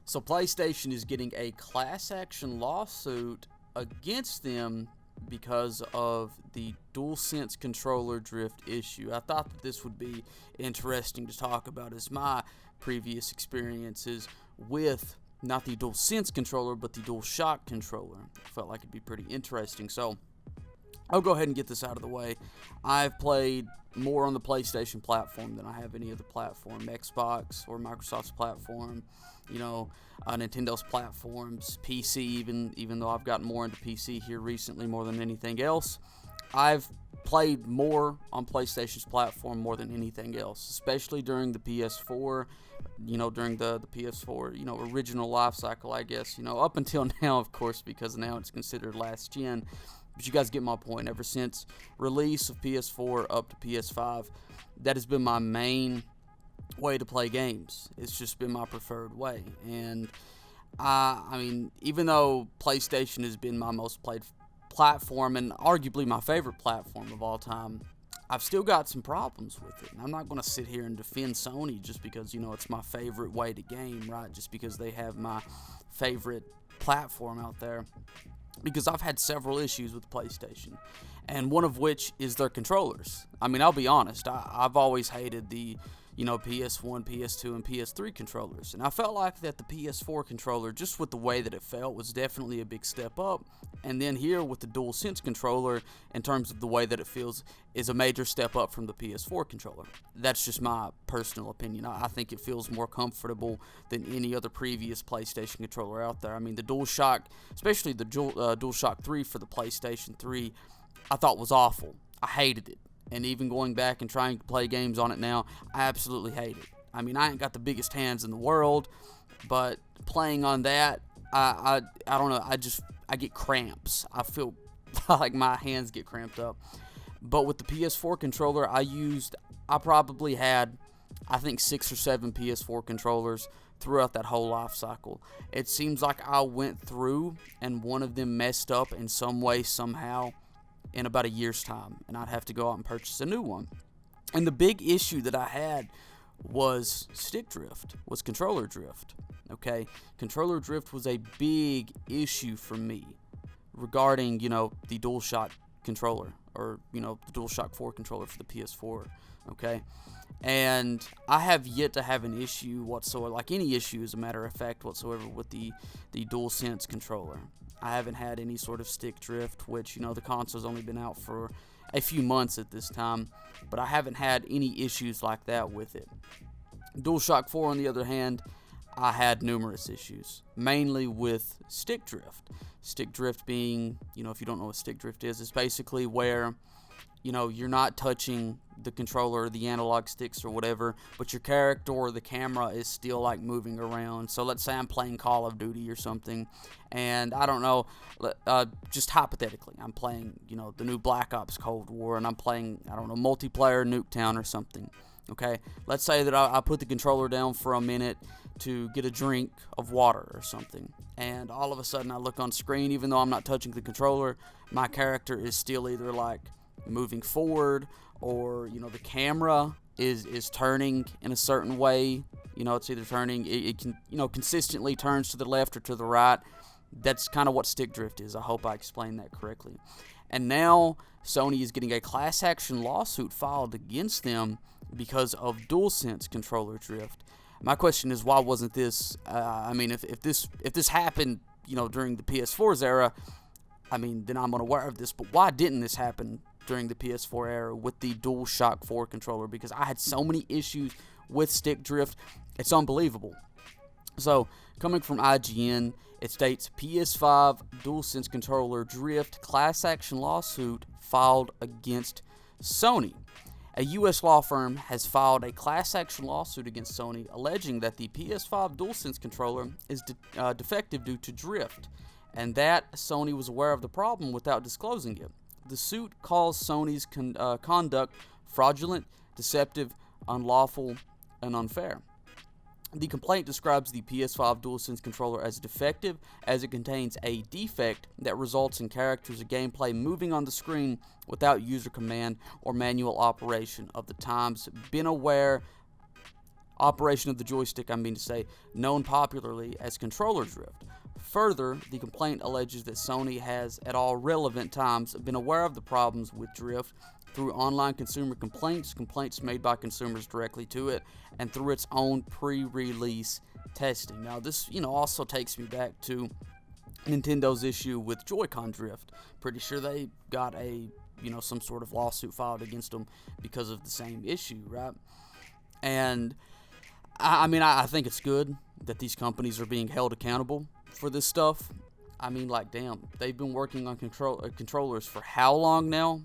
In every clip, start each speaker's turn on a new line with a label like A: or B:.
A: So PlayStation is getting a class action lawsuit against them because of the Dualsense controller drift issue. I thought that this would be interesting to talk about, as my previous experiences with not the Dualsense controller but the DualShock controller. I felt like it'd be pretty interesting. So I'll go ahead and get this out of the way. I've played more on the PlayStation platform than I have any other platform, Xbox or Microsoft's platform, Nintendo's platforms, PC even though I've gotten more into PC here recently more than anything else. I've played more on PlayStation's platform more than anything else, especially during the PS4, during the PS4, original life cycle, I guess, up until now, of course, because now it's considered last gen. But you guys get my point. Ever since release of PS4 up to PS5, that has been my main way to play games. It's just been my preferred way. And even though PlayStation has been my most played platform and arguably my favorite platform of all time, I've still got some problems with it. And I'm not going to sit here and defend Sony just because, it's my favorite way to game, right? Just because they have my favorite platform out there. Because I've had several issues with PlayStation, and one of which is their controllers. I'll be honest, I've always hated the, PS1, PS2, and PS3 controllers, and I felt like that the PS4 controller, just with the way that it felt, was definitely a big step up, and then here with the DualSense controller, in terms of the way that it feels, is a major step up from the PS4 controller. That's just my personal opinion. I think it feels more comfortable than any other previous PlayStation controller out there. The DualShock, especially the DualShock 3 for the PlayStation 3, I thought was awful. I hated it. And even going back and trying to play games on it now, I absolutely hate it. I ain't got the biggest hands in the world, but playing on that, I don't know, I get cramps. I feel like my hands get cramped up. But with the PS4 controller, I probably had, I think, 6 or 7 PS4 controllers throughout that whole life cycle. It seems like I went through and one of them messed up in some way, somehow, in about a year's time, and I'd have to go out and purchase a new one. And the big issue that I had was stick drift, was controller drift. Okay, controller drift was a big issue for me regarding, the DualShock controller, or, the DualShock 4 controller for the PS4, okay? And I have yet to have an issue whatsoever, like any issue, as a matter of fact, whatsoever, with the DualSense controller. I haven't had any sort of stick drift, which, the console's only been out for a few months at this time, but I haven't had any issues like that with it. DualShock 4, on the other hand, I had numerous issues, mainly with stick drift. Stick drift being, if you don't know what stick drift is, it's basically where, you're not touching the controller or the analog sticks or whatever, but your character or the camera is still like moving around. So let's say I'm playing Call of Duty or something, and I don't know, just hypothetically, I'm playing, the new Black Ops Cold War, and I'm playing, I don't know, multiplayer Nuketown or something. Okay, let's say that I put the controller down for a minute to get a drink of water or something, and all of a sudden I look on screen, even though I'm not touching the controller, my character is still either like moving forward, or the camera is turning in a certain way. It's either turning, it can consistently turns to the left or to the right. That's kind of what stick drift is. I hope I explained that correctly. And now Sony is getting a class action lawsuit filed against them because of DualSense controller drift. My question is, why wasn't this? If this happened, during the PS4's era, then I'm unaware of this. But why didn't this happen during the PS4 era with the DualShock 4 controller? Because I had so many issues with stick drift, it's unbelievable. So, coming from IGN, it states PS5 DualSense controller drift class action lawsuit filed against Sony. A U.S. law firm has filed a class action lawsuit against Sony, alleging that the PS5 DualSense controller is defective due to drift, and that Sony was aware of the problem without disclosing it. The suit calls Sony's conduct fraudulent, deceptive, unlawful, and unfair. The complaint describes the PS5 DualSense controller as defective, as it contains a defect that results in characters or gameplay moving on the screen without user command or manual operation. Of the times been aware operation of the joystick, I mean to say, known popularly as controller drift. Further, the complaint alleges that Sony has, at all relevant times, been aware of the problems with drift through online consumer complaints made by consumers directly to it, and through its own pre-release testing. Now, this, also takes me back to Nintendo's issue with Joy-Con drift. Pretty sure they got some sort of lawsuit filed against them because of the same issue, right? And I think it's good that these companies are being held accountable for this stuff. Damn, they've been working on controllers for how long now?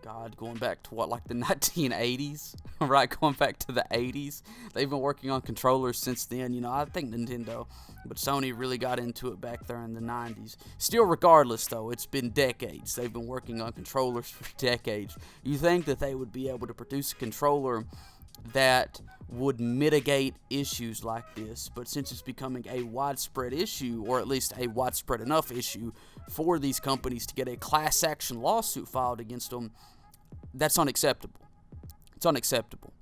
A: God, going back to the 1980s, right? Going back to the 80s. They've been working on controllers since then. I think Nintendo, but Sony really got into it back there in the 90s. Still, regardless, though, it's been decades. They've been working on controllers for decades. You think that they would be able to produce a controller that would mitigate issues like this, but since it's becoming a widespread issue, or at least a widespread enough issue for these companies to get a class action lawsuit filed against them, that's unacceptable. It's unacceptable.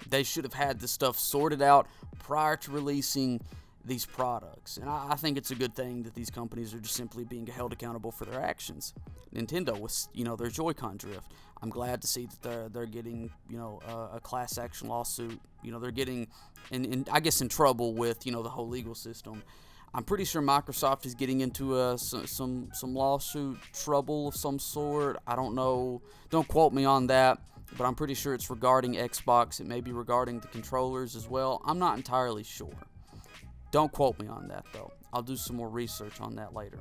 A: They should have had this stuff sorted out prior to releasing these products, and I think it's a good thing that these companies are just simply being held accountable for their actions. Nintendo with their Joy-Con drift, I'm glad to see that they're getting a class action lawsuit. They're getting in trouble with the whole legal system. I'm pretty sure Microsoft is getting into some lawsuit trouble of some sort. I don't know. Don't quote me on that, but I'm pretty sure it's regarding Xbox. It may be regarding the controllers as well. I'm not entirely sure. Don't quote me on that, though. I'll do some more research on that later.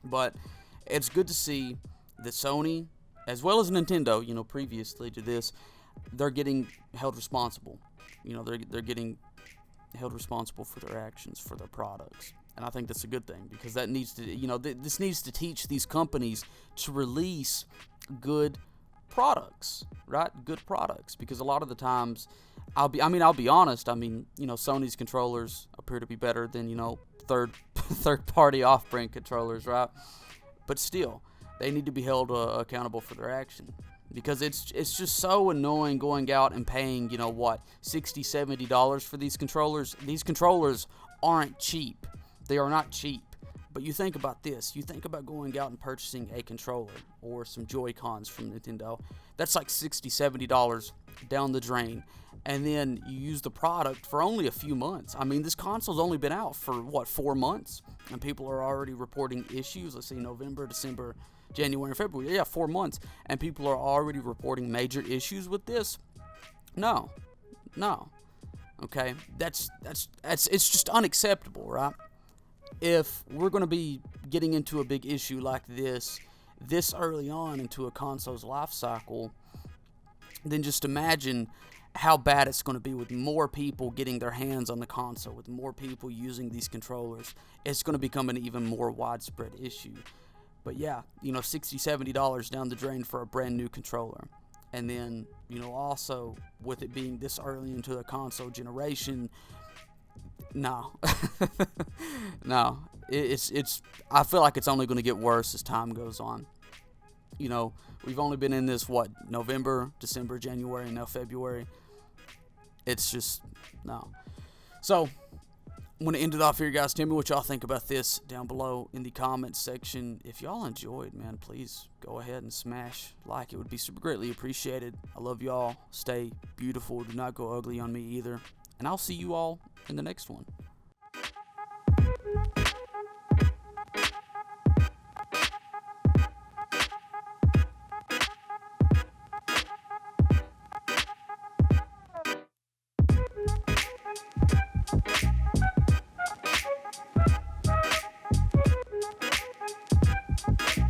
A: But it's good to see that Sony, as well as Nintendo, previously to this, they're getting held responsible. They're getting held responsible for their actions, for their products. And I think that's a good thing, because that needs to, this needs to teach these companies to release good products, right? Good products, because a lot of the times, I'll be honest. Sony's controllers appear to be better than third party off-brand controllers, right? But still, they need to be held accountable for their action, because it's just so annoying going out and paying $60, $70 for these controllers. These controllers aren't cheap. They are not cheap. But you think about this. You think about going out and purchasing a controller or some Joy-Cons from Nintendo. That's like $60, $70 down the drain. And then you use the product for only a few months. This console's only been out for, 4 months? And people are already reporting issues. Let's see, November, December, January, and February. Yeah, 4 months. And people are already reporting major issues with this? No. Okay? It's just unacceptable, right? If we're going to be getting into a big issue like this early on into a console's life cycle, then just imagine how bad it's going to be with more people getting their hands on the console, with more people using these controllers. It's going to become an even more widespread issue. But yeah, $60, $70 down the drain for a brand new controller. And then, also with it being this early into the console generation, no. No. I feel like it's only going to get worse as time goes on. We've only been in this, November, December, January, and now February. It's just, no. So, I'm going to end it off here, guys. Tell me what y'all think about this down below in the comments section. If y'all enjoyed, man, please go ahead and smash like. It would be super greatly appreciated. I love y'all. Stay beautiful. Do not go ugly on me either. And I'll see you all in the next one.